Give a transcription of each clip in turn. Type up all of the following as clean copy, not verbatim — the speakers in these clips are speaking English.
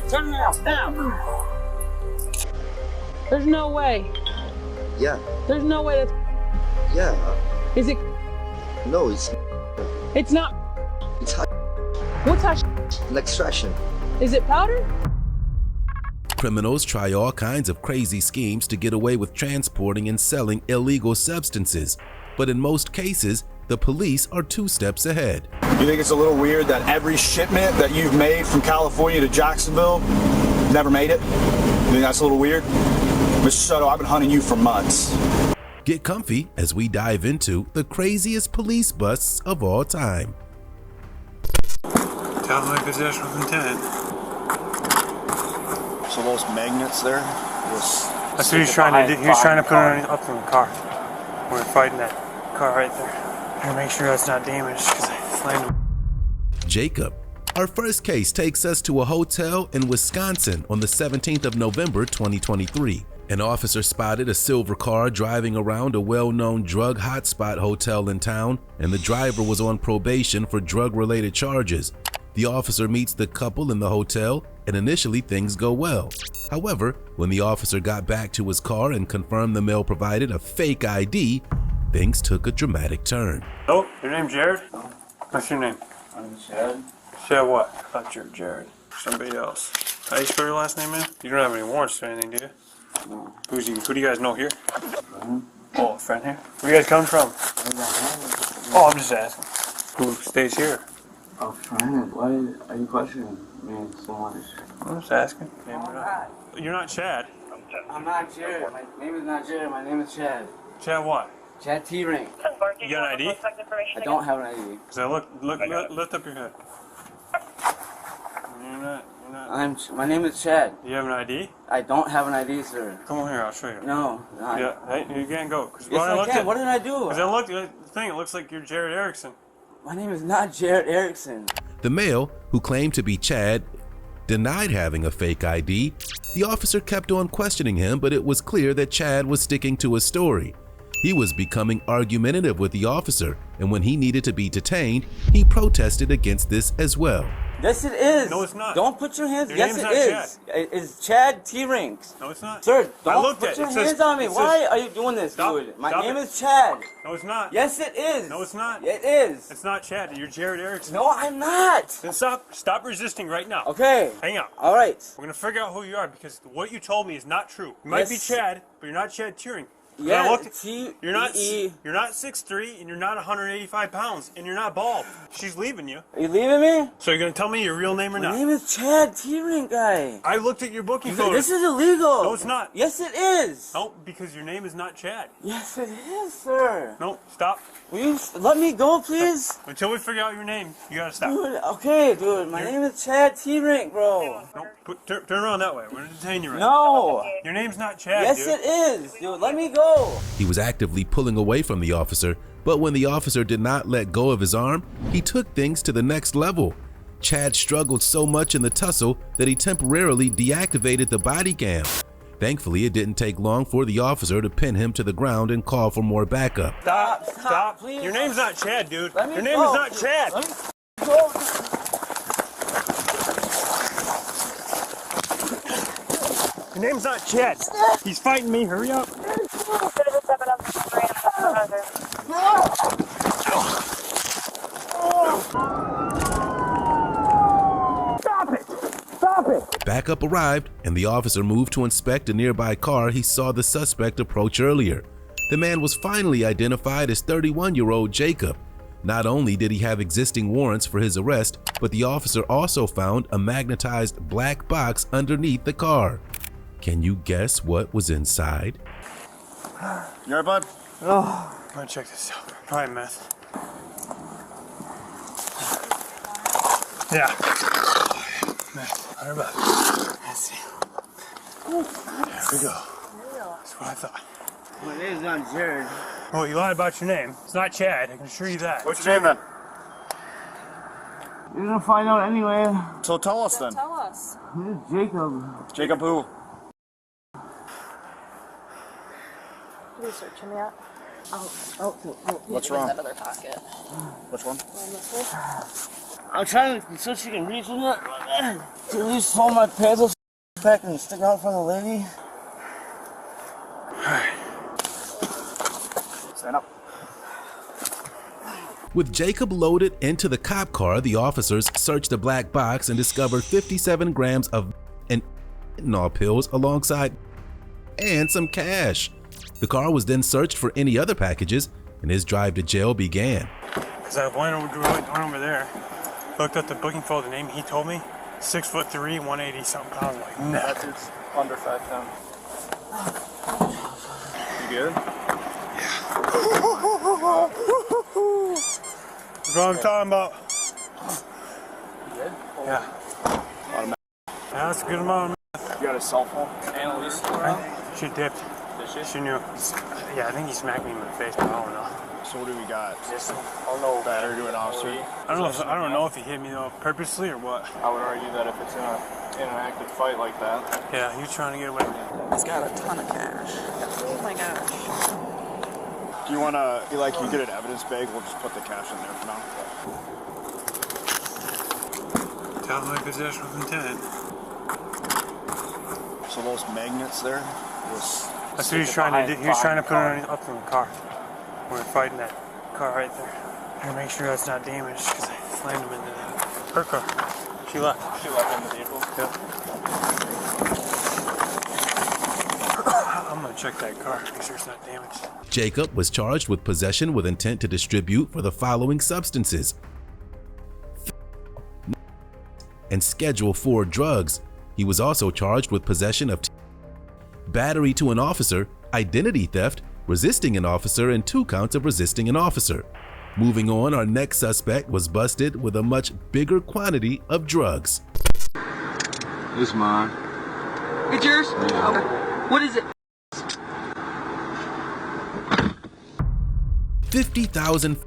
Turn it off now. There's no way. Yeah. There's no way that's. Yeah. Is it? No, it's It's not. hot. What's that? An extraction. Is it powder? Criminals try all kinds of crazy schemes to get away with transporting and selling illegal substances, but in most cases, the police are 2 steps ahead. You think it's a little weird that every shipment that you've made from California to Jacksonville never made it? You think that's a little weird? Mr. Soto, I've been hunting you for months. Get comfy as we dive into the craziest police busts of all time. Felony possession with intent. So those magnets there? That's what he's trying to do. He was trying to put it up in the car. We're fighting that car right there. Gotta make sure that's not damaged because I slammed him. Jacob. Our first case takes us to a hotel in Wisconsin on the 17th of November 2023. An officer spotted a silver car driving around a well-known drug hotspot hotel in town, and the driver was on probation for drug-related charges. The officer meets the couple in the hotel, and initially things go well. However, when the officer got back to his car and confirmed the male provided a fake ID, things took a dramatic turn. Oh, your name's Jared? What's your name? I'm Chad. Chad what? I thought you were Jared. Somebody else. How do you spell your last name, man? You don't have any warrants or anything, do you? No. Who do you guys know here? Friend. Oh, a friend here? Where you guys come from? Oh, I'm just asking. Who stays here? A friend? Why are you questioning me so much? I'm just asking. You're not Chad. I'm not Jared. My name is not Jared. My name is Chad. Chad what? Chad T-Ring. You got an ID? I don't have an ID. So lift up your head. You're not. My name is Chad. Do you have an ID? I don't have an ID, sir. Come on here, I'll show you. No. Yeah, hey, you can't go. Yes, I can. What did I do? Because I looked at the thing, it looks like you're Jared Erickson. My name is not Jared Erickson. The male, who claimed to be Chad, denied having a fake ID. The officer kept on questioning him, but it was clear that Chad was sticking to his story. He was becoming argumentative with the officer, and when he needed to be detained, he protested against this as well. Yes, it is. No, it's not. Don't put your hands. Your Yes, name's it not is. It's Chad T-Ring. No, it's not. Sir, I don't looked put at it. your It says- hands on me. it says- Why are you doing this, Stop. dude? My Stop name it. is Chad. No, it's not. Yes, it is. No, it's not. It is. It's not Chad. You're Jared Erickson. No, I'm not. Then stop resisting right now. Okay. Hang out. All right. We're gonna figure out who you are because what you told me is not true. You might be Yes. Chad, but you're not Chad Turing. Yeah, you're not 6'3", and you're not 185 pounds, and you're not bald. She's leaving you. Are you leaving me? So you're gonna tell me your real name or My not? name is Chad T-Ring, guy. I looked at your booking photo. This is illegal. No, it's not. Yes, it is. No, because your name is not Chad. Yes, it is, sir. No, stop. Will you let me go, please? Until we figure out your name, you gotta stop. Dude, okay, dude. My name is Chad T-Ring, bro. No, turn around that way. We're gonna detain you right No. now. Your name's not Chad, Yes, dude. it is, dude. Let me go. He was actively pulling away from the officer, but when the officer did not let go of his arm, he took things to the next level. Chad struggled so much in the tussle that he temporarily deactivated the body cam. Thankfully, it didn't take long for the officer to pin him to the ground and call for more backup. Stop. Please. Your name's not Chad, dude. Let me Your name go. is not Chad. Let me go. Your name's not Chad. He's fighting me. Hurry up. Stop it. Backup arrived, and the officer moved to inspect a nearby car he saw the suspect approach earlier. The man was finally identified as 31-year-old Jacob. Not only did he have existing warrants for his arrest, but the officer also found a magnetized black box underneath the car. Can you guess what was inside? You alright, bud? Oh, I'm gonna check this out. Probably meth. Yeah. Meth. 100 bucks. Let's see. There we go. That's what I thought. My name's not Jared. Oh, you lied about your name. It's not Chad. I can assure you that. What's your name then? You're gonna find out anyway. So tell us then. Tell us. This is Jacob. Jacob who? What are you searching me at? Oh. What's wrong? That other pocket. Which one? On this one? I'm trying to so she can reach in it. To at least hold my pants up back and stick out in front of the lady. Stand up. With Jacob loaded into the cop car, the officers searched the black box and discovered 57 grams of fentanyl pills alongside and some cash. The car was then searched for any other packages, and his drive to jail began. Because I went over there, looked at the booking folder name he told me, 6'3", 180 something pounds. Like, no. That dude's under 5 pounds. You good? That's what I'm talking about. You good? Yeah. Yeah, that's a good amount of meth. You got a cell phone? Annalise. She dipped. Did she? She knew. Yeah, I think he smacked me in the face, but I don't know. So what do we got? I don't know. Battery to an officer? I don't know if he hit me though purposely or what. I would argue that if it's in an active fight like that. Yeah, he was trying to get away. He's got a ton of cash. Oh my gosh. Do you want to, like, you get an evidence bag? We'll just put the cash in there for now. Felony possession with intent. So those magnets there, That's what he's trying to do. He was trying to put it up in the car. We were fighting that car right there. I gotta make sure that's not damaged because I slammed him into her car. She left. She left in the vehicle? Yep. I'm gonna check that car, make sure it's not damaged. Jacob was charged with possession with intent to distribute for the following substances: and Schedule 4 drugs. He was also charged with possession of battery to an officer, identity theft, resisting an officer, and 2 counts of resisting an officer. Moving on, our next suspect was busted with a much bigger quantity of drugs. It's mine. It's yours? Yeah. Okay. What is it? 50,000.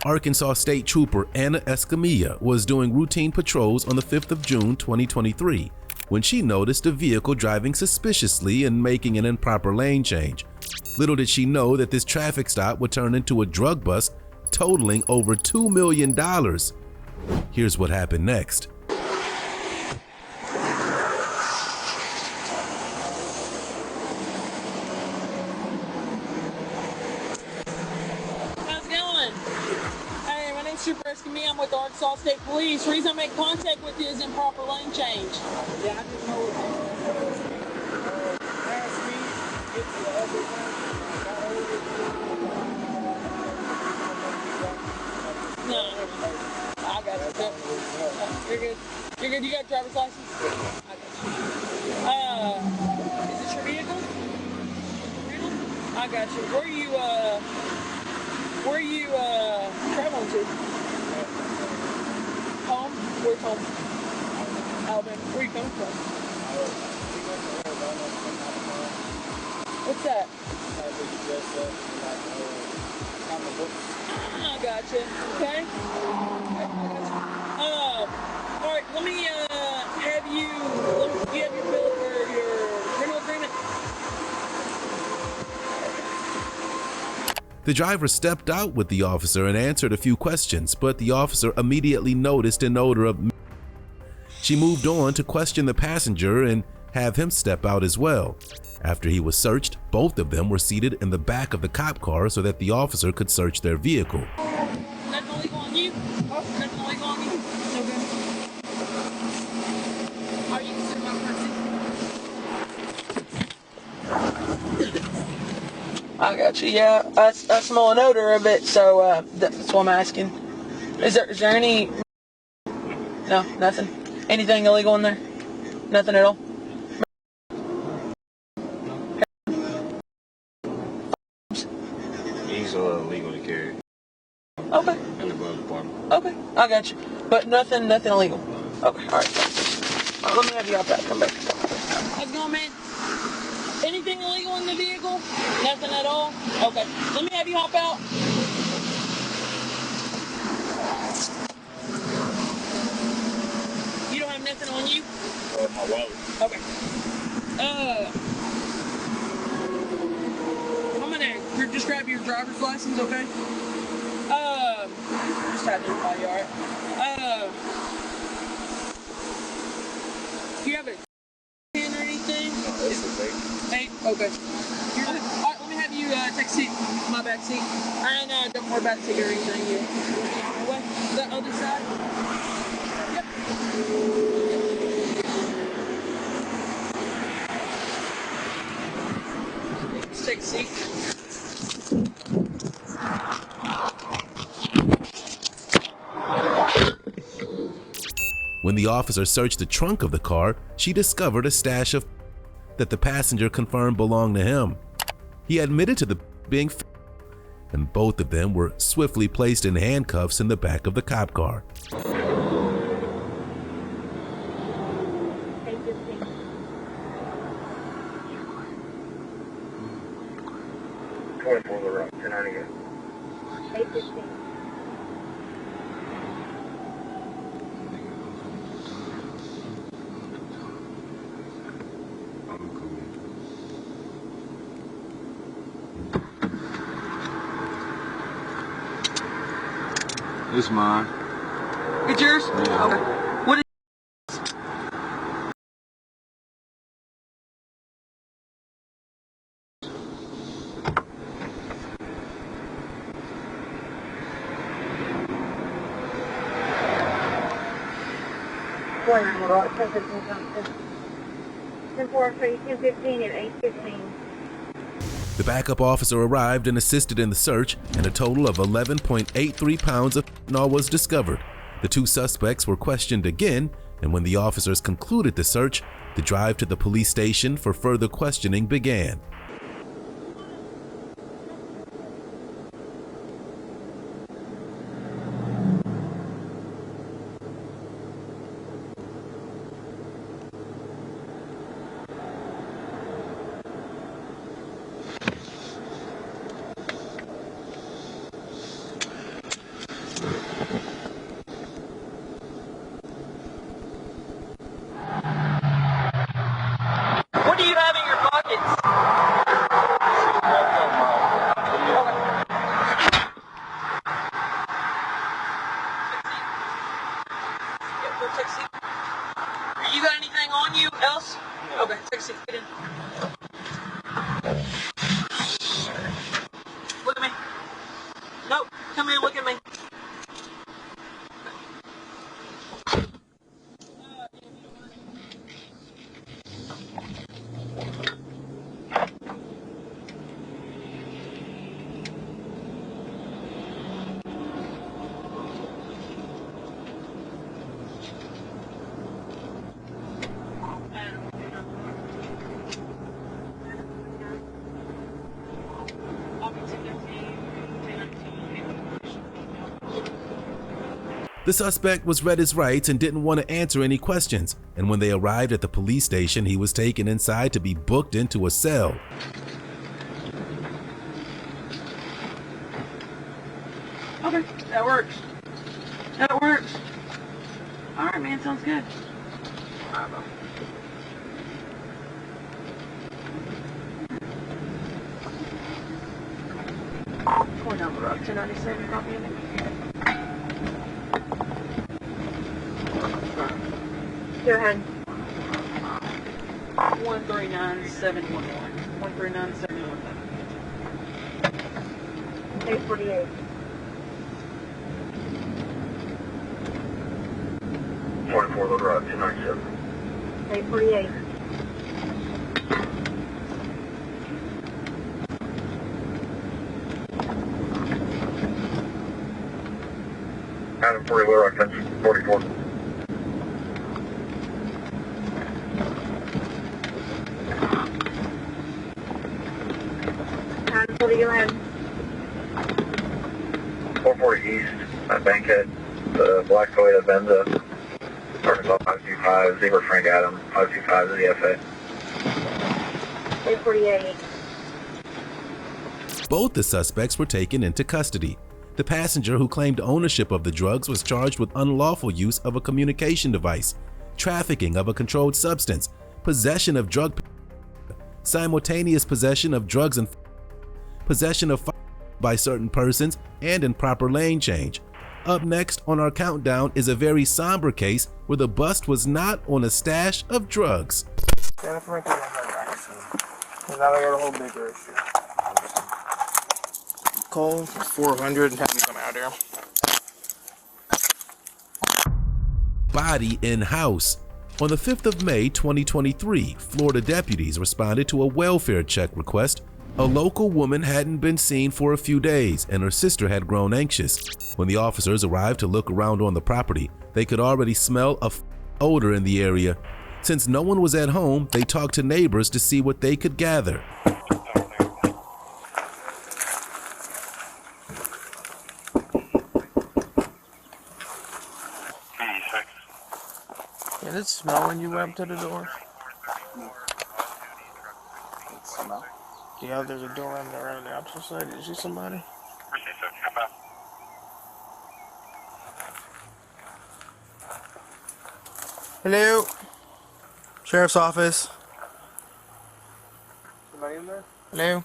Arkansas State Trooper Anna Escamilla was doing routine patrols on the 5th of June 2023 when she noticed a vehicle driving suspiciously and making an improper lane change. Little did she know that this traffic stop would turn into a drug bust totaling over $2 million. Here's what happened next. How's it going? Hey, my name's Trooper Escamilla. I'm with the Arkansas State Police. The reason I make contact with you is improper lane change. Yeah, I just know No, I got it. You're good. You're good. You got a driver's license? I got you. Is this your vehicle? I got you. Where are you traveling to? Home? Where's home? Alabama. Where are you coming from? What's that? I got you. Okay. All right. Let me have you. You have your bill for your rental agreement. The driver stepped out with the officer and answered a few questions, but the officer immediately noticed an odor of. She moved on to question the passenger and have him step out as well. After he was searched, both of them were seated in the back of the cop car so that the officer could search their vehicle. Nothing illegal on you? Nothing illegal on you? Okay. Are you considered my person? I got you. Yeah, I smell an odor of it, so that's what I'm asking. Is there any? No, nothing. Anything illegal in there? Nothing at all. He's illegal to carry. Okay. In the glove department. Okay, I got you. But nothing illegal. Okay, all right. Let me have you out back. Come back. How's it going, man? Anything illegal in the vehicle? Nothing at all? Okay. Let me have you hop out. You don't have nothing on you? My wallet. Okay. I'm gonna just grab your driver's license, okay? Just had to call you, alright? Do you have a pen or anything? No, this is big. Hey, okay. Alright, let me have you take a seat in my back seat. And don't worry about the ticket or anything. Away. The other side? Yep. Just take a seat. When the officer searched the trunk of the car, she discovered a stash of that the passenger confirmed belonged to him. He admitted to the being and both of them were swiftly placed in handcuffs in the back of the cop car. This is mine. It's yours? Yeah. Okay. What is The backup officer arrived and assisted in the search, and a total of 11.83 pounds of fentanyl was discovered. The two suspects were questioned again, and when the officers concluded the search, the drive to the police station for further questioning began. What do you have in your pockets? You got anything on you else? Okay, take a seat. Get in. Look at me. Nope. Come in. Look at me. The suspect was read his rights and didn't want to answer any questions, and when they arrived at the police station, he was taken inside to be booked into a cell. Okay, that works. That works. All right, man, sounds good. Phone number up to 97, copy of it. Go ahead. 139711. 139711. 848. 44 Little Rock, 297. 848. Adam 40 Little Rock, 44. Adam 40, go ahead. 440 East, Bankhead, the Black Toyota Venza, Arkansas 525, Zebra Frank Adam, 525 to the FA. 848. Both the suspects were taken into custody. The passenger who claimed ownership of the drugs was charged with unlawful use of a communication device, trafficking of a controlled substance, possession of drug, simultaneous possession of drugs, and possession of by certain persons, and improper lane change. Up next on our countdown is a very somber case where the bust was not on a stash of drugs. Jennifer and Jackson. And now they got a whole bigger issue. Call 400 and have them come out here. Body in house. On the 5th of May 2023, Florida deputies responded to a welfare check request. A local woman hadn't been seen for a few days and her sister had grown anxious. When the officers arrived to look around on the property, they could already smell a odor in the area. Since no one was at home, they talked to neighbors to see what they could gather. Did it smell when you went up to the door? Smell? Yeah, there's a door on the opposite side. Did you see somebody? Hello? Sheriff's office. Somebody in there? Hello?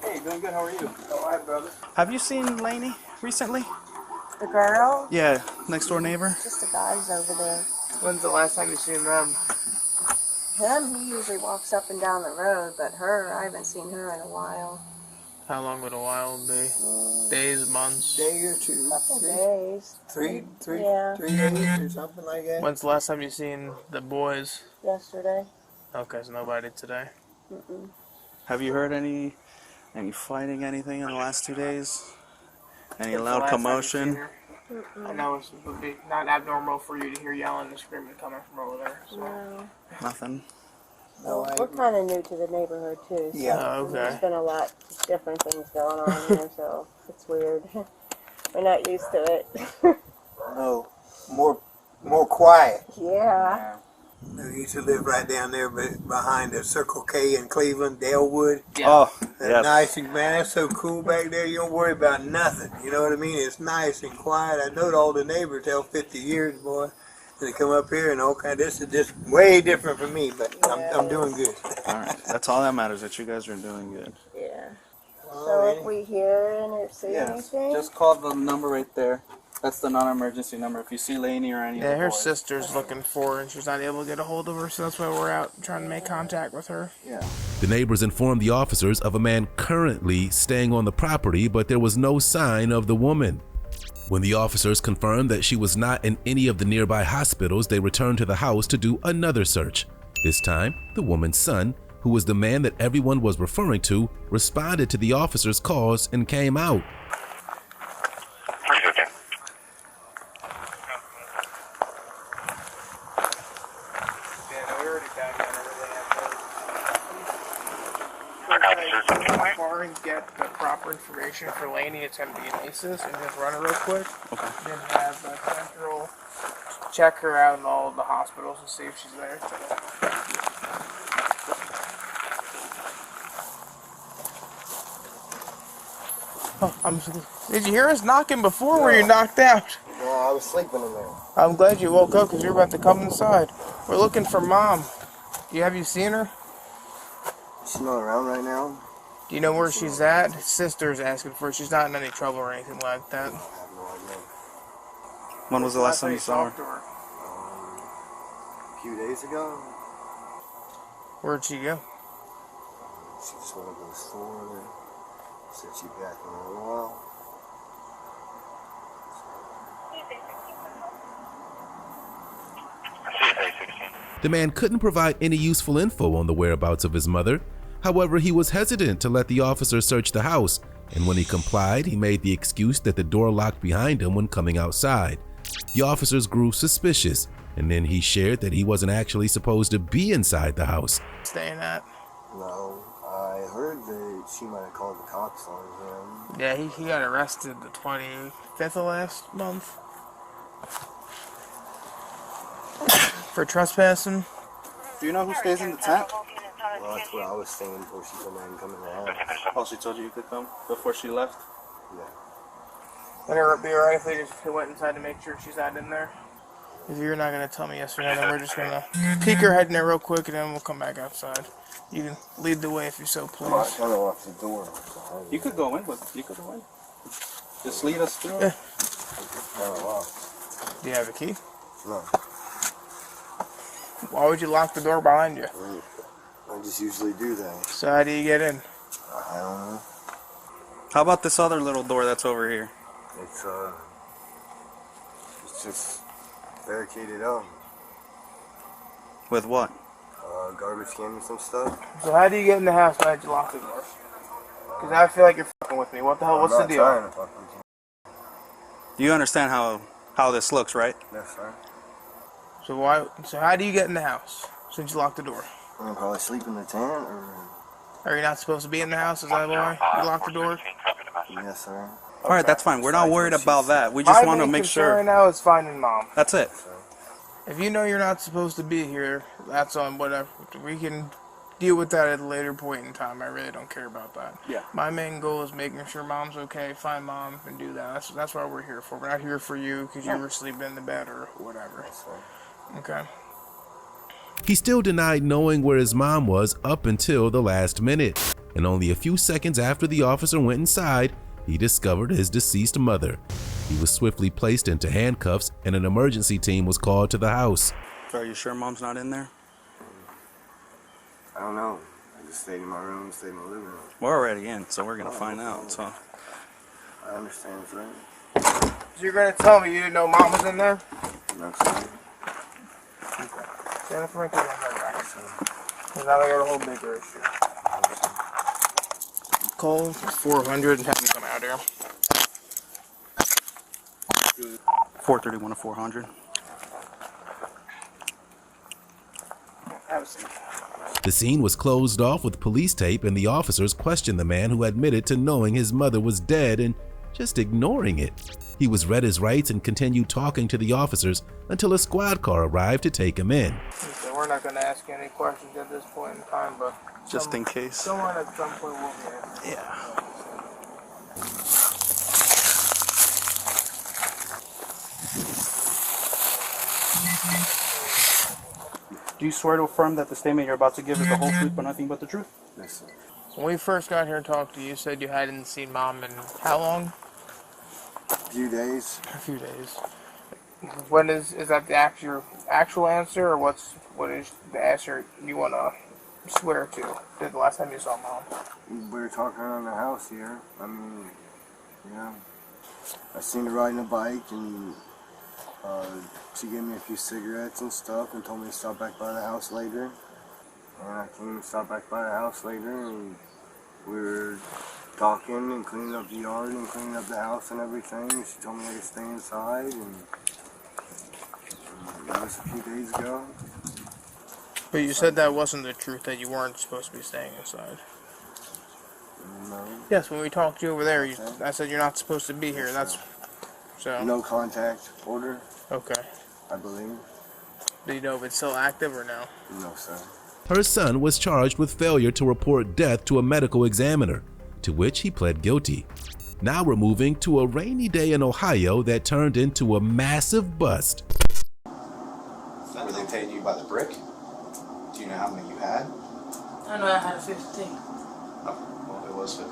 Hey, doing good. How are you? All right, brother. Have you seen Lainey recently? The girl? Yeah, next door neighbor. Just the guys over there. When's the last time you seen them? Him, he usually walks up and down the road, but her, I haven't seen her in a while. How long would a while be? Days, months? Day or two. Couple days. Three Yeah. days or something like that. When's the last time you seen the boys? Yesterday. Okay, so nobody today. Mm-mm. Have you heard any fighting, anything in the last 2 days? Any When's the loud last time you commotion? seen her? I know it would be not abnormal for you to hear yelling and screaming coming from over there. So. No. Nothing. No, I, We're kind of new to the neighborhood, too. So Yeah. Oh, okay. There's been a lot of different things going on here, so it's weird. We're not used to it. no, more quiet. Yeah. I used to live right down there behind the Circle K in Cleveland, Dalewood. Yeah. Oh, That's yes. nice and man, that's so cool back there. You don't worry about nothing. You know what I mean? It's nice and quiet. I know all the neighbors tell 50 years, boy. They come up here and all kind. This is just way different from me, but I'm doing good. All right. That's all that matters, that you guys are doing good. Yeah. So if we hear or see anything, Just call the number right there. That's the non-emergency number. If you see Lainey or any of Yeah, the her boys. sister's looking for her and she's not able to get a hold of her, so that's why we're out trying to make contact with her. Yeah. The neighbors informed the officers of a man currently staying on the property, but there was no sign of the woman. When the officers confirmed that she was not in any of the nearby hospitals, they returned to the house to do another search. This time, the woman's son, who was the man that everyone was referring to, responded to the officers' calls and came out. Before and get the proper information for Lainey, it's going to be an ACES and just run it real quick. Okay. Then have Central check her out in all of the hospitals and see if she's there. Did you hear us knocking before? Were you knocked out? No, I was sleeping in there. I'm glad you woke up because you're about to come inside. We're looking for Mom. Have you seen her? She's not around right now. Do you know where she's at? Sister's asking for her. She's not in any trouble or anything like that. I have no idea. When was the last time you saw talked her? to her? A few days ago, Where'd she go? she just went to the store. Said she'd be back in a little while. The man couldn't provide any useful info on the whereabouts of his mother. However, he was hesitant to let the officer search the house, and when he complied, he made the excuse that the door locked behind him when coming outside. The officers grew suspicious, and then he shared that he wasn't actually supposed to be inside the house. Staying at? No, I heard that she might have called the cops on him. Yeah, he got arrested the 25th of last month. For trespassing. Do you know who stays in the tent? Well, that's what I was saying before she come in and come in the house. Oh, she told you could come before she left? Yeah. Would it be alright if they just went inside to make sure she's not in there? If you're not gonna tell me yes or no, then we're just gonna peek our head in there real quick, and then we'll come back outside. You can lead the way if you're so pleased. I'm trying to lock the door. You could go in, but you could go in. Just lead us through. Yeah. Do you have a key? No. Why would you lock the door behind you? I just usually do that. So how do you get in? I don't know. How about this other little door that's over here? It's just barricaded up. With what? Garbage cans and stuff. So how do you get in the house? Why did you lock the door? Because I feel like you're fucking with me. What the hell? What's the deal? I'm not trying to fuck with you. You understand how this looks, right? Yes, sir. So how do you get in the house since you locked the door? I'm probably sleep in the tent, or... Are you not supposed to be in the house? Is that why you locked the door? Yes, sir. All right, that's fine. We're not worried about that. We just want to make sure. Right now is finding Mom. That's it. If you know you're not supposed to be here, that's on whatever. We can deal with that at a later point in time. I really don't care about that. Yeah. My main goal is making sure Mom's okay, find Mom, and do that. That's what we're here for. We're not here for you because you were sleeping in the bed or whatever. Okay. He still denied knowing where his mom was up until the last minute, and only a few seconds after the officer went inside, he discovered his deceased mother. He was swiftly placed into handcuffs and an emergency team was called to the house. So are you sure Mom's not in there? I don't know. I just stayed in my room, stayed in my living room. We're already in, so we're going to find out. So I understand, sir. So you're going to tell me you didn't know Mom was in there? No, sir. Jennifer, and come back. Because now they got a whole bigger issue. Call 400 and have me come out here. 431 to 400. Have a seat. The scene was closed off with police tape and the officers questioned the man who admitted to knowing his mother was dead and just ignoring it. He was read his rights and continued talking to the officers until a squad car arrived to take him in. So we're not going to ask you any questions at this point in time, but just in case. Someone at some point will be in. Yeah. Do you swear to affirm that the statement you're about to give is the whole truth but nothing but the truth? Yes, sir. So when we first got here and talked to you, you said you hadn't seen Mom in how long? A few days. A few days. When is that the actual answer, or what is the answer you want to swear to? The last time you saw Mom? We were talking around the house here. I mean, yeah. I seen her riding a bike, and she gave me a few cigarettes and stuff and told me to stop back by the house later. And I came and stopped back by the house later, and we were talking and cleaning up the yard and cleaning up the house and everything. She told me I could stay inside, and that was a few days ago. But you said that wasn't the truth, that you weren't supposed to be staying inside. No. Yes, when we talked to you over there, I said you're not supposed to be here. That's so. No contact order. Okay. I believe. Do you know if it's still active or no? No, sir. Her son was charged with failure to report death to a medical examiner, to which he pled guilty. Now we're moving to a rainy day in Ohio that turned into a massive bust. Were they paying you by the brick? Do you know how many you had? I know I had 50. Oh, well, it was 50.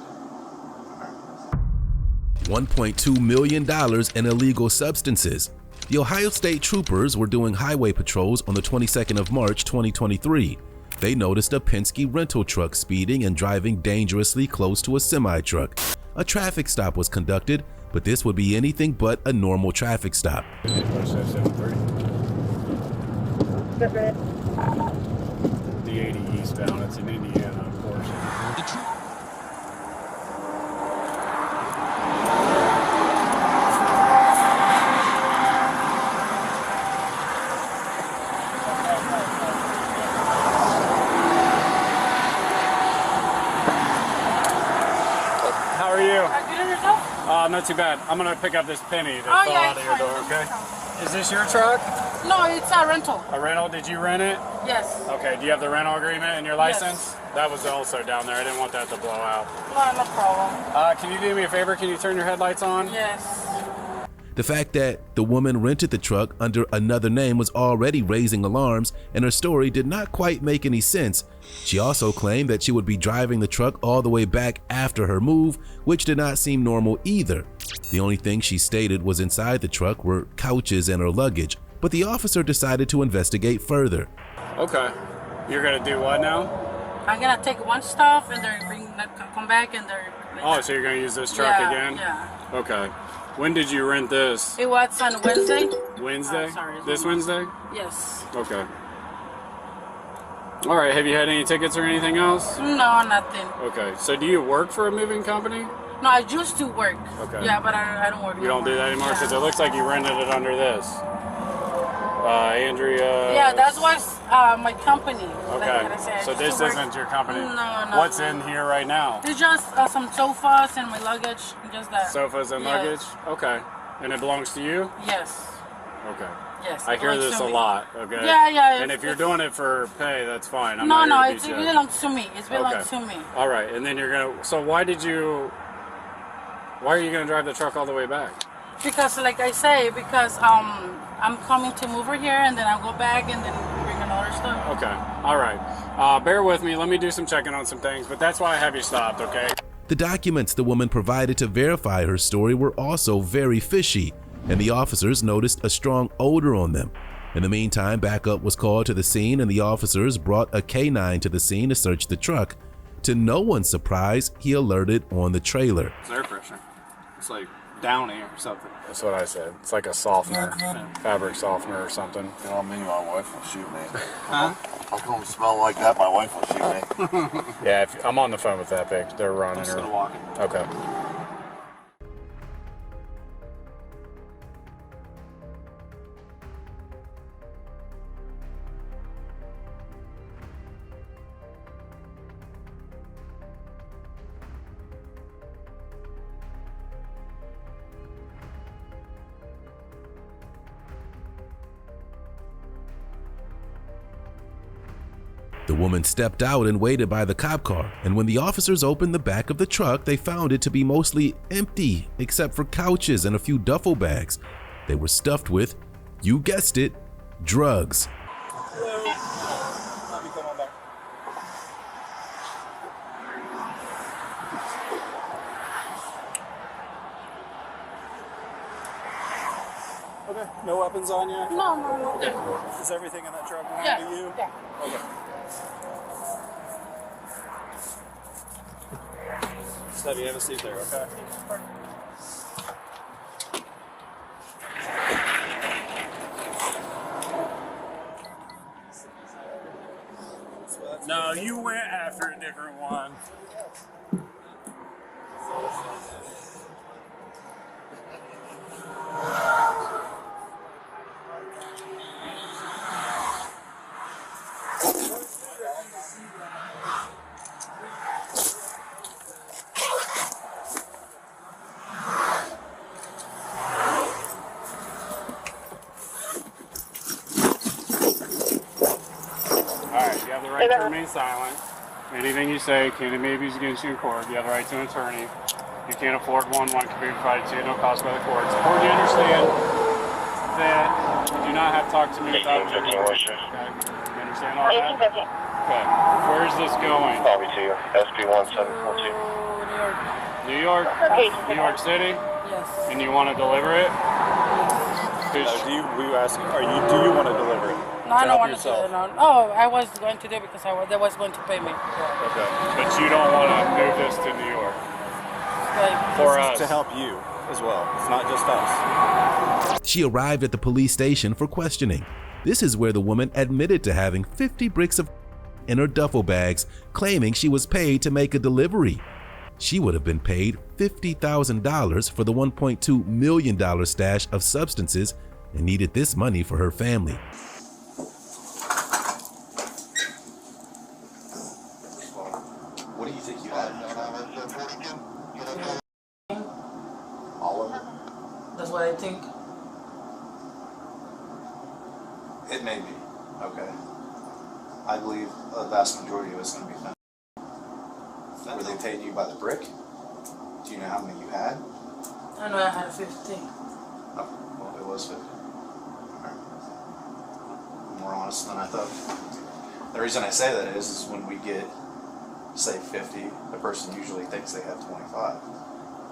$1.2 million in illegal substances. The Ohio State Troopers were doing highway patrols on the 22nd of March 2023. They noticed a Penske rental truck speeding and driving dangerously close to a semi-truck. A traffic stop was conducted, but this would be anything but a normal traffic stop. The 80 eastbound, it's in Indiana, of course. How are you? Good on yourself? Not too bad. I'm gonna pick up this penny that fell yeah, out of your door, okay? Is this your truck? No, it's a rental. A rental? Did you rent it? Yes. Okay, do you have the rental agreement and your license? Yes. That was also down there. I didn't want that to blow out. No problem. Can you do me a favor? Can you turn your headlights on? Yes. The fact that the woman rented the truck under another name was already raising alarms, and her story did not quite make any sense. She also claimed that she would be driving the truck all the way back after her move, which did not seem normal either. The only thing she stated was inside the truck were couches and her luggage, but the officer decided to investigate further. Okay. You're gonna do what now? I'm gonna take one stuff and then come back and then. Oh, so you're gonna use this truck again? Yeah. Okay. When did you rent this? It was on Wednesday. Wednesday? Sorry. This Wednesday? Yes. Okay. All right. Have you had any tickets or anything else? No, nothing. Okay. So do you work for a moving company? No, I used to work. Okay. Yeah, but I don't work. You don't do that anymore? Because it looks like you rented it under this. Andrea. Yeah, that was my company. Okay. Like I So this isn't your company? No. What's in here right now? It's just some sofas and my luggage, just that. Sofas and luggage? Okay. And it belongs to you? Yes. Okay. Yes. I hear this a lot, okay? Yeah. And if you're doing it for pay, that's fine. I'm No, not it belongs to me. It belongs to me. All right. And then you're going to... So why are you going to drive the truck all the way back? Because, like I say, I'm coming to move her here, and then I'll go back and then bring another stuff. Okay. All right. Bear with me. Let me do some checking on some things, but that's why I have you stopped, okay? The documents the woman provided to verify her story were also very fishy, and the officers noticed a strong odor on them. In the meantime, backup was called to the scene, and the officers brought a K9 to the scene to search the truck. To no one's surprise, he alerted on the trailer. It's air pressure. It's like Downy or something. That's what I said. It's like a softener, fabric softener or something. You know, my wife will shoot me. Huh? How come it smell like that? My wife will shoot me. Yeah, I'm on the phone with that big. They're running. I'm still walking. Okay. The woman stepped out and waited by the cop car, and when the officers opened the back of the truck, they found it to be mostly empty, except for couches and a few duffel bags. They were stuffed with, you guessed it, drugs. Okay. No weapons on you? No. Is everything in that truck belong to you? Yeah. Okay. Stevie, have a seat there, okay? No, you went after a different one. Alright, you have the right to remain silent. Anything you say can be abused against you in court. You have the right to an attorney. You can't afford one can be provided to you at no cost by the courts. It's important you understand that you do not have to talk to me without your permission. Okay? You understand all that? Okay. Where is this going? Copy to you. SP1742. New York? New York City? Yes. And you want to deliver it? Do you want to deliver it? No, I don't want to do it. No. Oh, I was going to do it because they was going to pay me. Okay. But you don't want to move this to New York? For us. To help you as well. It's not just us. She arrived at the police station for questioning. This is where the woman admitted to having 50 bricks of in her duffel bags, claiming she was paid to make a delivery. She would have been paid $50,000 for the $1.2 million stash of substances and needed this money for her family. What do you think you had? All of it? That's what I think. It may be. Okay. I believe a vast majority of it's going to be found. Were they paying you by the brick? Do you know how many you had? I know I had 50. Oh, well, it was 50. Alright. More honest than I thought. The reason I say that is when we get, say, 50, the person usually thinks they have 25.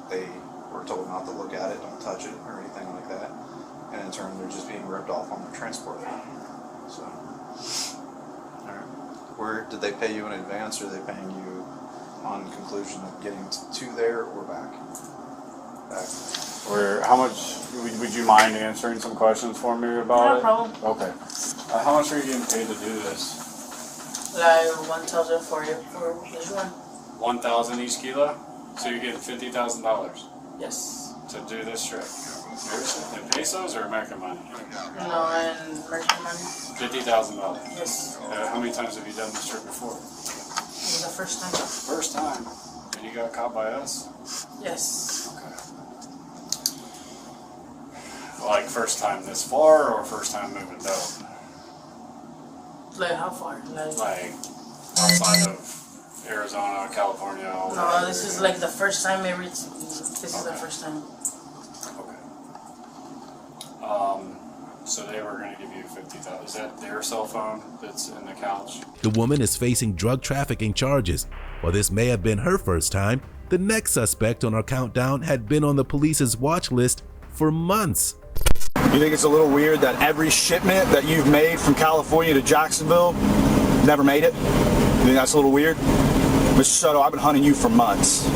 They were told not to look at it, don't touch it, or anything like that. And in turn, they're just being ripped off on their transport fee. So, alright. Where did they pay you in advance, or are they paying you on conclusion of getting to there or back? Back. Or how much, would you mind answering some questions for me about No it? problem. Okay. How much are you getting paid to do this? Like 1,000 for each one. 1,000 each kilo? So you're getting $50,000 Yes. to do this trip? In pesos or American money? No, and American money. $50,000. Yes. How many times have you done this trip before? This is the first time. First time. And you got caught by us? Yes. Okay. Like first time this far or first time moving dope? Like how far? Like outside of Arizona, California? No, this is like the first time this is the first time. So they were going to give you $50,000. Is that their cell phone that's in the couch? The woman is facing drug trafficking charges. While this may have been her first time, the next suspect on our countdown had been on the police's watch list for months. You think it's a little weird that every shipment that you've made from California to Jacksonville never made it? You think that's a little weird? Mr. Soto, I've been hunting you for months.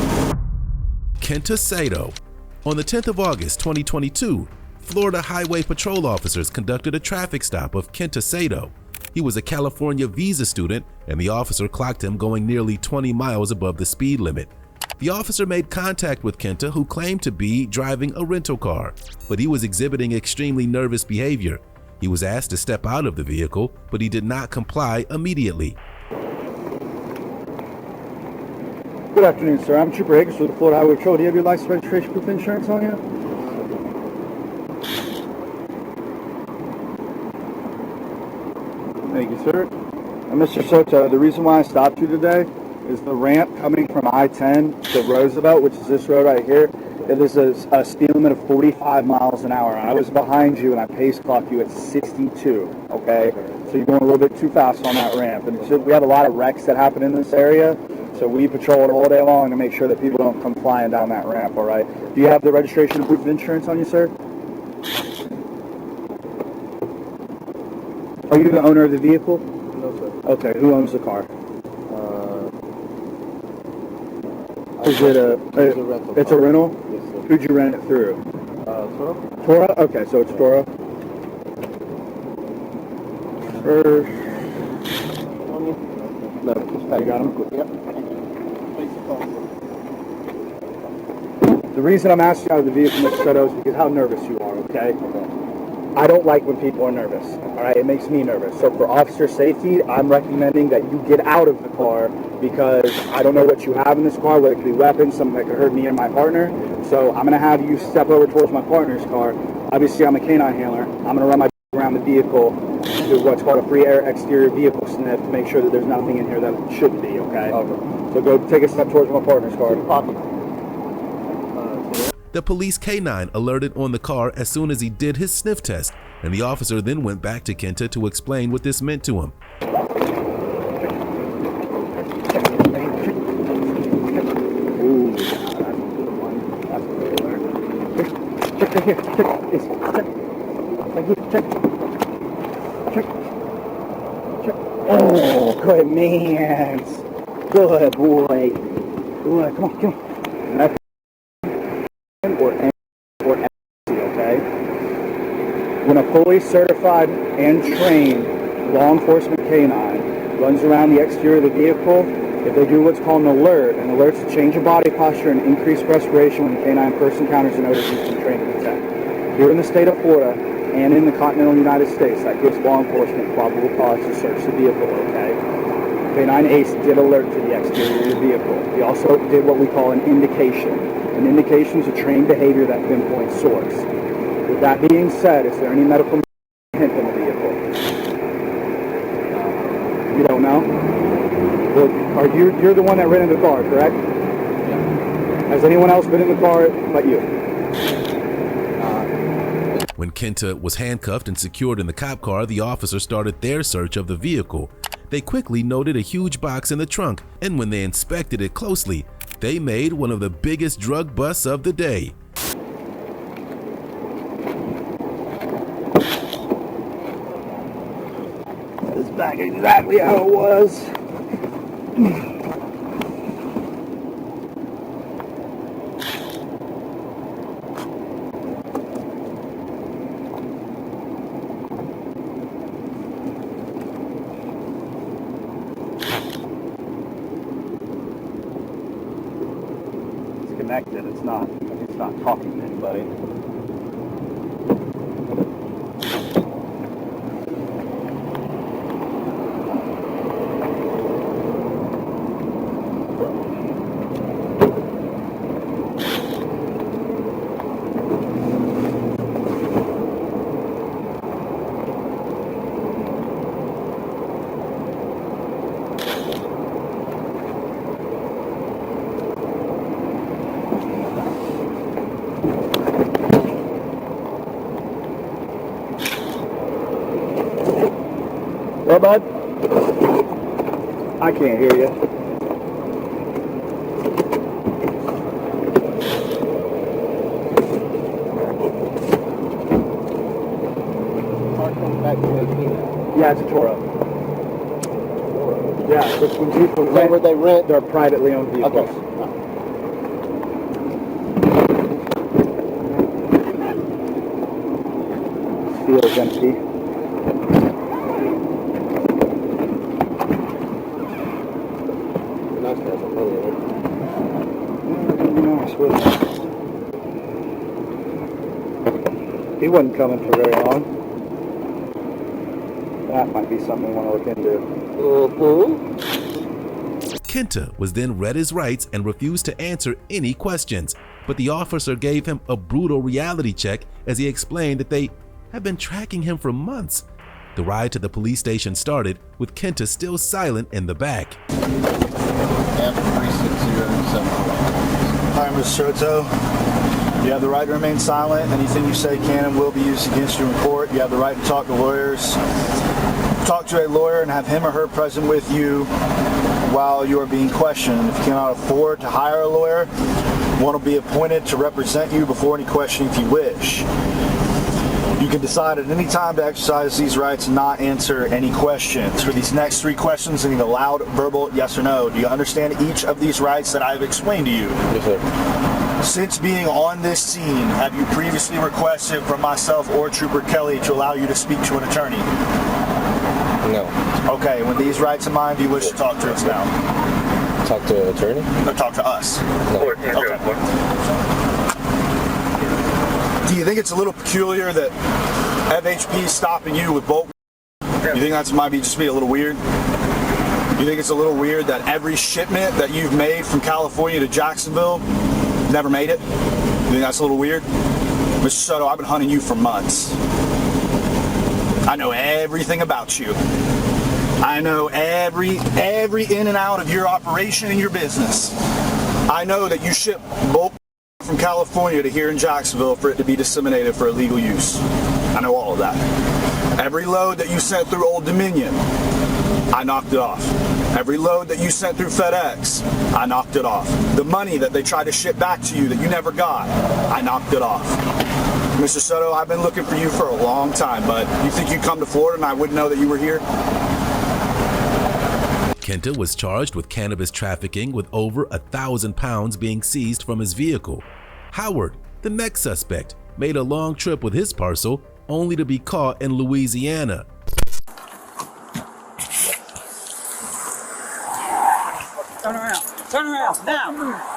Kenta Sato. On the 10th of August 2022, Florida Highway Patrol officers conducted a traffic stop of Kenta Sato. He was a California visa student, and the officer clocked him going nearly 20 miles above the speed limit. The officer made contact with Kenta, who claimed to be driving a rental car, but he was exhibiting extremely nervous behavior. He was asked to step out of the vehicle, but he did not comply immediately. Good afternoon, sir. I'm Trooper Higgins with the Florida Highway Patrol. Do you have your license, registration, proof of insurance on you? Thank you, sir. Mr. Soto, the reason why I stopped you today is the ramp coming from I-10 to Roosevelt, which is this road right here. It is a speed limit of 45 miles an hour. I was behind you and I pace clocked you at 62, okay? So you're going a little bit too fast on that ramp. And so we have a lot of wrecks that happen in this area, so we patrol it all day long to make sure that people don't come flying down that ramp, all right? Do you have the registration and proof of insurance on you, sir? Are you the owner of the vehicle? No, sir. Okay, who owns the car? Is it it's a rental? Yes, sir. Who'd you rent it through? Toro? Toro? Okay, so it's Toro. No, you got him? Yep. The reason I'm asking you out of the vehicle, Mr. Soto, is because how nervous you are, okay? I don't like when people are nervous, all right? It makes me nervous. So for officer safety, I'm recommending that you get out of the car because I don't know what you have in this car, whether it could be weapons, something that could hurt me and my partner. So I'm going to have you step over towards my partner's car. Obviously, I'm a canine handler. I'm going to run my around the vehicle, do what's called a free air exterior vehicle sniff to make sure that there's nothing in here that shouldn't be, okay? So go take a step towards my partner's car. The police canine alerted on the car as soon as he did his sniff test, and the officer then went back to Kenta to explain what this meant to him. Oh, good man. Good boy. Good, come on. Okay? When a fully certified and trained law enforcement canine runs around the exterior of the vehicle, if they do what's called an alert's a change of body posture and increased respiration when the canine first encounters an odor he's been trained to detect. Here in the state of Florida and in the continental United States, that gives law enforcement probable cause to search the vehicle, okay? Canine Ace did alert to the exterior of the vehicle. He also did what we call an indication. An indication is a trained behavior that pinpoints source. With that being said, is there any medical hint in the vehicle? You don't know? Well, you're the one that rented the car, correct? Yeah. Has anyone else been in the car but you? Kenta was handcuffed and secured in the cop car, the officers started their search of the vehicle. They quickly noted a huge box in the trunk, and when they inspected it closely, they made one of the biggest drug busts of the day. It's back exactly how it was. Connected. It's not talking to anybody. Well, bud, I can't hear you. Yeah, it's a Toro. Yeah, which when people rent, where they rent, they're privately owned vehicles. Okay. Feels empty. He wasn't coming for very long. That might be something we want to look into. Kenta was then read his rights and refused to answer any questions, but the officer gave him a brutal reality check as he explained that they had been tracking him for months. The ride to the police station started with Kenta still silent in the back. Hi, Mr. Soto. You have the right to remain silent. Anything you say can and will be used against you in court. You have the right to talk to lawyers. Talk to a lawyer and have him or her present with you while you are being questioned. If you cannot afford to hire a lawyer, one will be appointed to represent you before any questioning if you wish. You can decide at any time to exercise these rights and not answer any questions. For these next 3 questions, I need a loud verbal yes or no. Do you understand each of these rights that I have explained to you? Yes, sir. Since being on this scene, have you previously requested from myself or Trooper Kelly to allow you to speak to an attorney? No. Okay, with these rights in mind, do you wish to talk to us now? Talk to an attorney? No, talk to us. No. Okay. Do you think it's a little peculiar that FHP is stopping you with bolt? You think that might be just be a little weird? You think it's a little weird that every shipment that you've made from California to Jacksonville never made it? You think that's a little weird? Mr. Soto, I've been hunting you for months. I know everything about you. I know every in and out of your operation and your business. I know that you ship bulk from California to here in Jacksonville for it to be disseminated for illegal use. I know all of that. Every load that you sent through Old Dominion, I knocked it off. Every load that you sent through FedEx, I knocked it off. The money that they tried to ship back to you that you never got, I knocked it off. Mr. Soto, I've been looking for you for a long time, but you think you'd come to Florida and I wouldn't know that you were here? Kenta was charged with cannabis trafficking with over 1,000 pounds being seized from his vehicle. Howard, the next suspect, made a long trip with his parcel only to be caught in Louisiana. Turn around. Turn around. Now.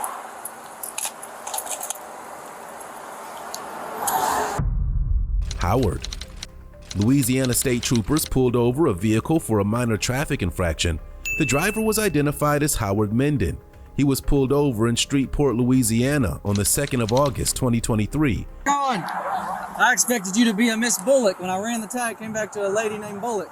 Howard. Louisiana state troopers pulled over a vehicle for a minor traffic infraction. The driver was identified as Howard Menden. He was pulled over in Streetport, Louisiana on the 2nd of August, 2023. Going. I expected you to be a Miss Bullock. When I ran the tag, came back to a lady named Bullock.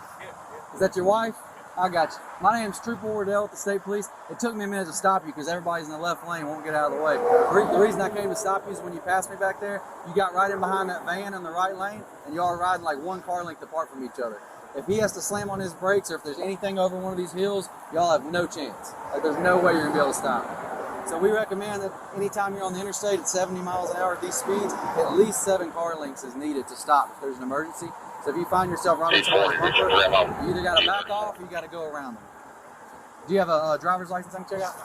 Is that your wife? I got you. My name's Trooper Wardell with the State Police. It took me a minute to stop you because everybody's in the left lane won't get out of the way. The reason I came to stop you is when you passed me back there, you got right in behind that van in the right lane, and y'all are riding like one car length apart from each other. If he has to slam on his brakes or if there's anything over one of these hills, y'all have no chance. Like, there's no way you're going to be able to stop. So we recommend that anytime you're on the interstate at 70 miles an hour at these speeds, at least 7 car lengths is needed to stop if there's an emergency. So if you find yourself right on somebody's bumper, you either got to back off or you got to go around them. Do you have a driver's license I can check out?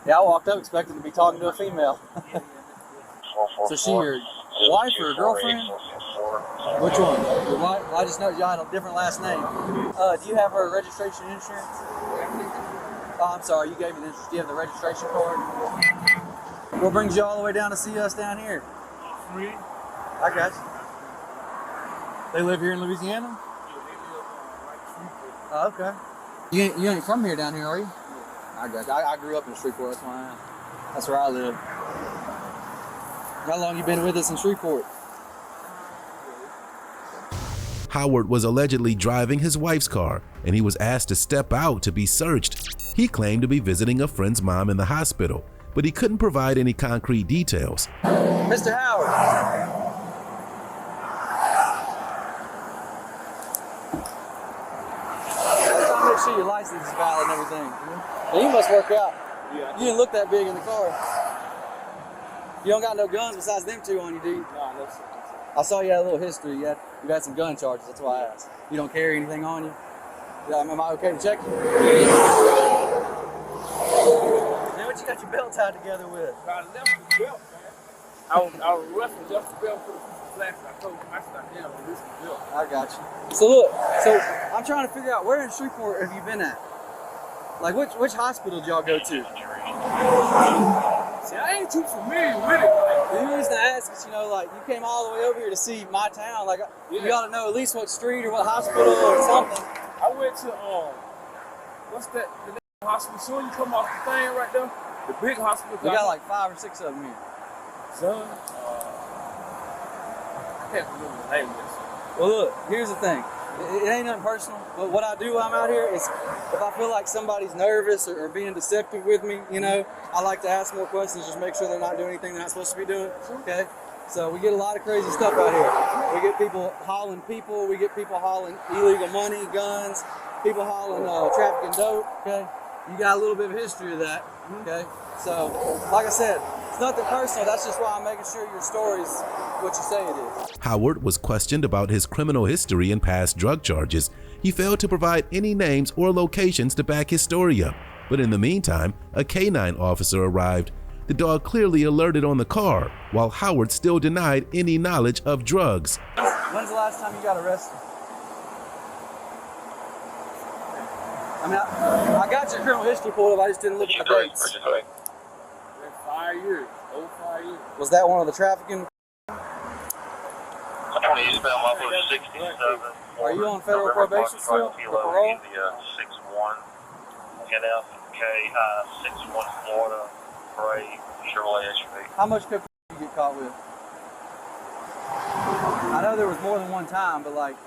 Yeah, I walked up expecting to be talking to a female. So she your wife or girlfriend? Which one? Your wife? I just know y'all had a different last name. Do you have her registration and insurance? Oh, I'm sorry, you gave me the insurance. Do you have the registration card? What brings you all the way down to see us down here? I got you. They live here in Louisiana? Oh, okay. You ain't from here down here, are you? I got you. I grew up in Shreveport, that's why that's where I live. How long you been with us in Shreveport? Howard was allegedly driving his wife's car, and he was asked to step out to be searched. He claimed to be visiting a friend's mom in the hospital, but he couldn't provide any concrete details. Mr. Howard. Make sure your license is valid and everything. Well, you must work out. Yeah. You didn't look that big in the car. You don't got no guns besides them two on you, do you? No, no. I saw you had a little history. You had some gun charges. That's why I asked. You don't carry anything on you? Yeah, am I okay to check you? Then what you got your belt tied together with? I left the belt, man. I was wrestling just the belt for the flash. I told him, I said, damn, this is the belt. I got you. So look, I'm trying to figure out where in Shreveport have you been at? Like which hospital did y'all go to? See, I ain't too familiar with it. The reason I ask is, like, you came all the way over here to see my town. Like, you got to know at least what street or what hospital or something. I went to, what's that, the hospital? Soon you come off the thing right there, the big hospital. We got like 5 or 6 of them here. Son, I can't remember the name of this. Well, look, here's the thing. It ain't nothing personal, but what I do while I'm out here is if I feel like somebody's nervous or being deceptive with me, I like to ask more questions, just make sure they're not doing anything they're not supposed to be doing, okay? So we get a lot of crazy stuff out here. We get people hauling people, we get people hauling illegal money, guns, people hauling trafficking dope, okay? You got a little bit of history of that, okay? So, like I said, it's nothing personal, that's just why I'm making sure your story's what you say it is. Howard was questioned about his criminal history and past drug charges. He failed to provide any names or locations to back his story up. But in the meantime, a K-9 officer arrived. The dog clearly alerted on the car, while Howard still denied any knowledge of drugs. When's the last time you got arrested? I mean, I got your criminal history pulled up, I just didn't look at the dates. 5 years, over 5 years. Was that one of the trafficking? Are you on federal probation still? Parole? 61 NFK 61 Florida Gray Chevrolet SUV. How much cocaine did you get caught with? I know there was more than one time, but like.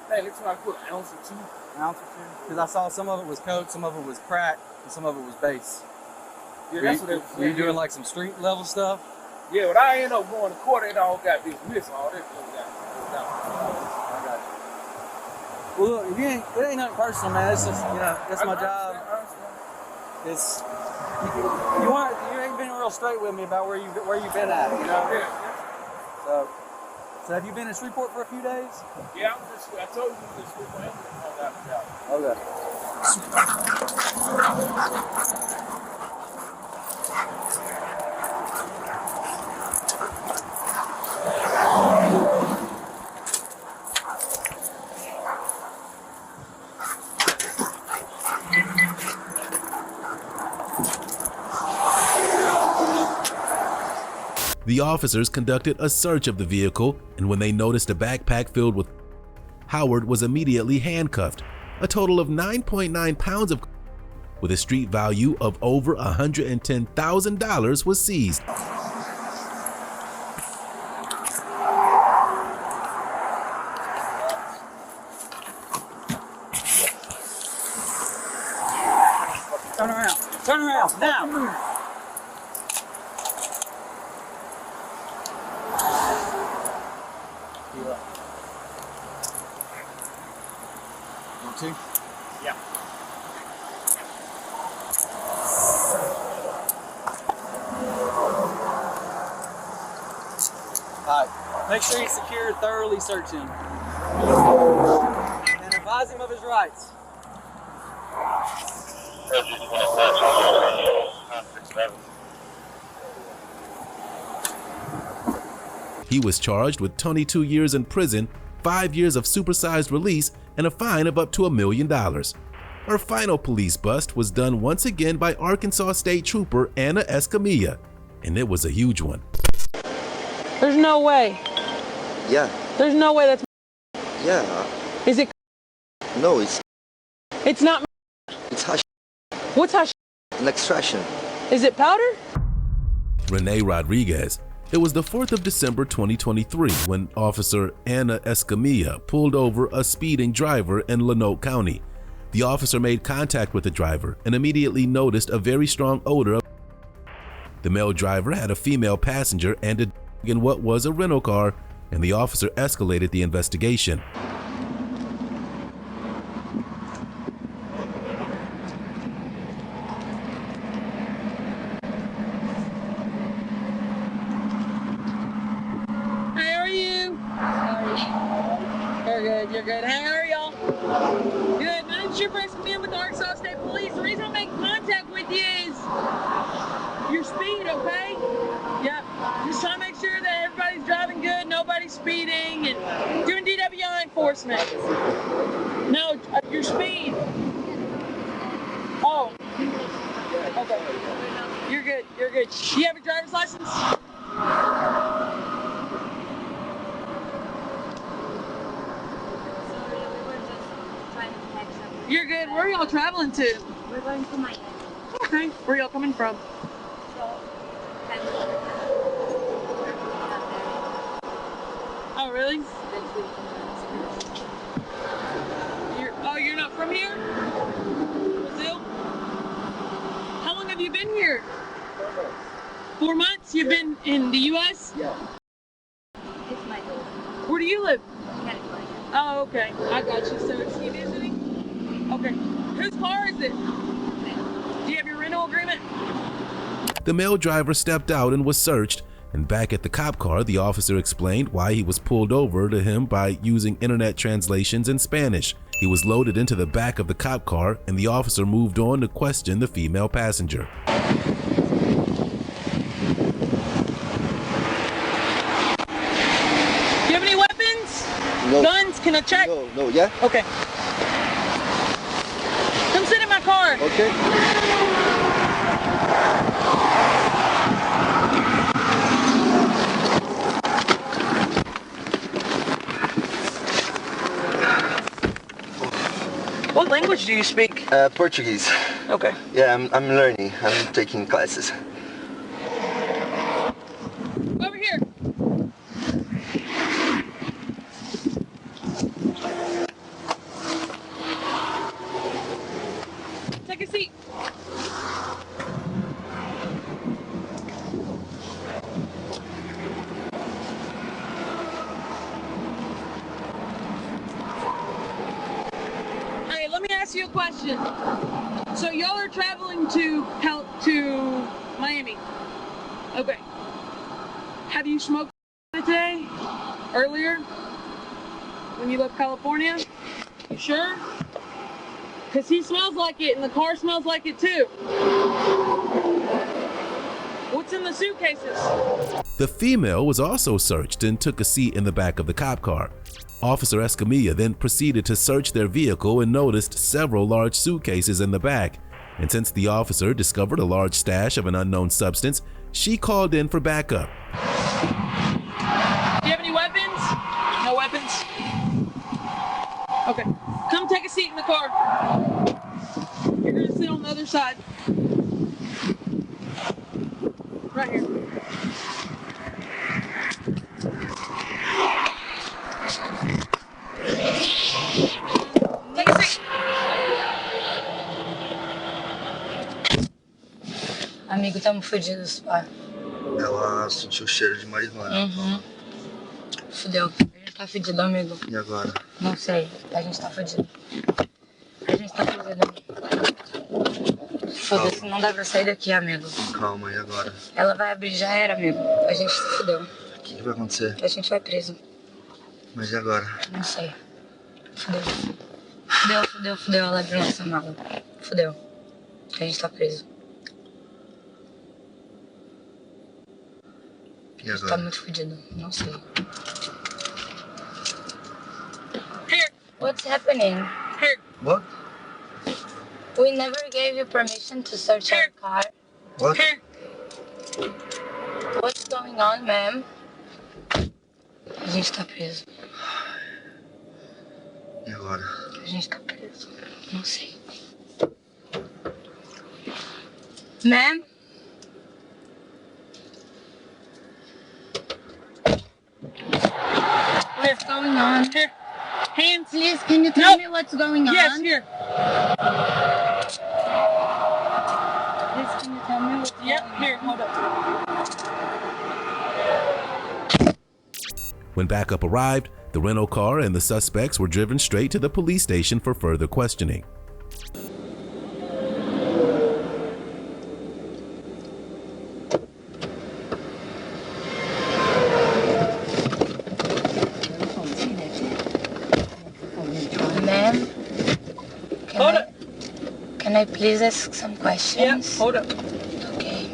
Hey, looks like I put an ounce or two. An ounce or two? Because I saw some of it was coke, some of it was crack, and some of it was base. Yeah, that's what it was. Were you doing like some street level stuff? Yeah, but I ended up going to court. It all got dismissed. All that goes out. I got you. Well, look, it ain't nothing personal, man. It's just, that's my job. It's you ain't been real straight with me about where you've been at, Yeah. So have you been in Shreveport for a few days? Yeah, I told you this Shreveport. Okay. The officers conducted a search of the vehicle, and when they noticed a backpack filled with Howard was immediately handcuffed. A total of 9.9 pounds of with a street value of over $110,000 was seized. Turn around. Turn around. Now. Want to? Yeah. Alright. Make sure he's secured, thoroughly search him. And advise him of his rights. He was charged with 22 years in prison, 5 years of supersized release, and a fine of up to $1 million. Her final police bust was done once again by Arkansas State Trooper Anna Escamilla, and it was a huge one. There's no way. Yeah. There's no way that's. Yeah. Is it? No, it's not. hash. What's hash? An extraction. Is it powder? Rene Rodriguez. It was the 4th of December 2023 when Officer Anna Escamilla pulled over a speeding driver in Lonoke County. The officer made contact with the driver and immediately noticed a very strong odor. The male driver had a female passenger and a in what was a rental car, and the officer escalated the investigation. How are you? You're good, you're good. How are y'all? Good. My name's Trooper Escamilla with the Arkansas State Police. The reason I'm making contact with you is your speed, okay? Yep. Just trying to make sure that everybody's driving good, nobody's speeding, and doing DWI enforcement. No, your speed. Oh. Okay. You're good, you're good. Do you have a driver's license? You're good. Where are y'all traveling to? We're going to Miami. Okay. Where y'all coming from? Oh, really? You're not from here? Brazil? How long have you been here? 4 months? You've been in the U.S.? Yeah. It's my daughter. Where do you live? California. Oh, okay. I got you. So is he visiting? Okay. Whose car is it? Do you have your rental agreement? The male driver stepped out and was searched, and back at the cop car, the officer explained why he was pulled over to him by using internet translations in Spanish. He was loaded into the back of the cop car, and the officer moved on to question the female passenger. Do you have any weapons? No. Guns? Can I check? No, yeah? Okay. Come sit in my car. Okay. What language do you speak? Portuguese. Okay. Yeah, I'm learning. I'm taking classes. Over here. Take a seat. Hey, let me ask you a question. So y'all are traveling to Miami. Okay. Have you smoked today? Earlier? When you left California? You sure? Because he smells like it and the car smells like it too. What's in the suitcases? The female was also searched and took a seat in the back of the cop car. Officer Escamilla then proceeded to search their vehicle and noticed several large suitcases in the back. And since the officer discovered a large stash of an unknown substance, she called in for backup. Do you have any weapons? No weapons? Okay. Come take a seat in the car. You're going to sit on the other side. Right here. Take a seat. Amigo, tamo fudidos, pá. Ela sentiu o cheiro de marihuana. Uhum. Fudeu. A gente tá fudido, amigo. E agora? Não sei. A gente tá fudido. A gente tá fudido. Foda-se, não dá pra sair daqui, amigo. Calma, e agora? Ela vai abrir, já era, amigo. A gente se fudeu. O que vai acontecer? A gente vai preso. Mas e agora? Não sei. Fudeu. Ela abriu nossa mala. Fudeu. A gente tá preso. E agora? Tá muito fudido. Não sei. What's happening? What? We never gave you permission to search our car. What? What's going on, ma'am? A gente tá preso. E agora? A gente tá preso. Não sei. Ma'am? What's going on? Here. Hey, please, can you tell me what's going on? Yes, here. Please, can you tell me what's going on? Here, hold up. When backup arrived, the rental car and the suspects were driven straight to the police station for further questioning. Ma'am, can I please ask some questions? Yeah, hold up. Okay.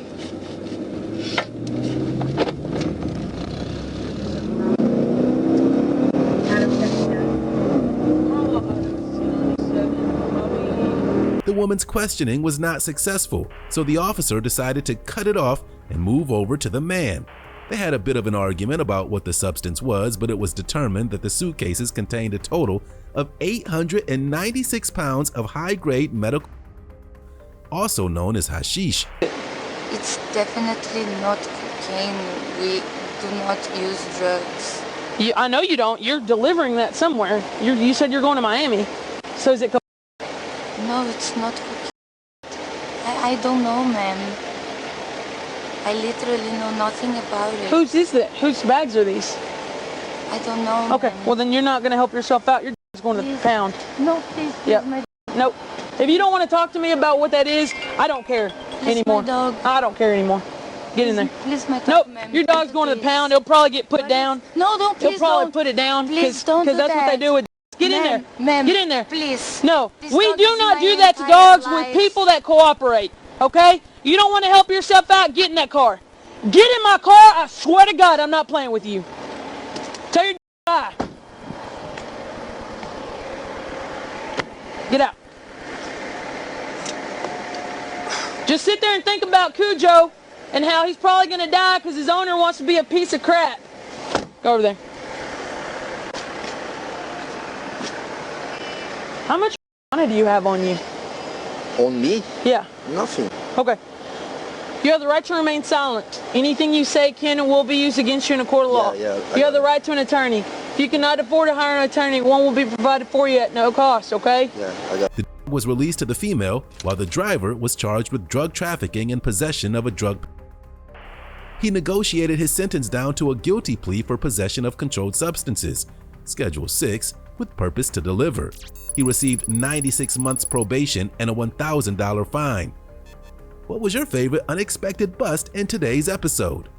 The woman's questioning was not successful, so the officer decided to cut it off and move over to the man. They had a bit of an argument about what the substance was, but it was determined that the suitcases contained a total of 896 pounds of high-grade medical, also known as hashish. It's definitely not cocaine. We do not use drugs. I know you don't. You're delivering that somewhere. You said you're going to Miami. So is it cocaine? No, it's not cocaine. I don't know, ma'am. I literally know nothing about it. Whose is that? Whose bags are these? I don't know. Okay, well then you're not going to help yourself out. You're going to the pound. No, please. Yep. Nope. If you don't want to talk to me about what that is, I don't care anymore. My dog. I don't care anymore. Get in there. Please, my dog, Nope. ma'am. Your dog's going to the pound. He'll probably get put down. No, don't. He'll Please probably don't. put it down. Please don't do that's what they that. do with. Get in there. Ma'am, Get in there. Please. No, This we dog do is not my do that to entire dogs life. with people that cooperate. Okay? You don't want to help yourself out? Get in that car. Get in my car. I swear to God, I'm not playing with you. Tell your bye. Get out. Just sit there and think about Cujo and how he's probably going to die because his owner wants to be a piece of crap. Go over there. How much money do you have on you? On me? Yeah. Nothing. Okay. You have the right to remain silent. Anything you say can and will be used against you in a court of law. Yeah, you have the right to an attorney. If you cannot afford to hire an attorney, one will be provided for you at no cost, okay? Yeah, I got The dog was released to the female, while the driver was charged with drug trafficking and possession of a drug. He negotiated his sentence down to a guilty plea for possession of controlled substances, Schedule 6, with purpose to deliver. He received 96 months probation and a $1,000 fine. What was your favorite unexpected bust in today's episode?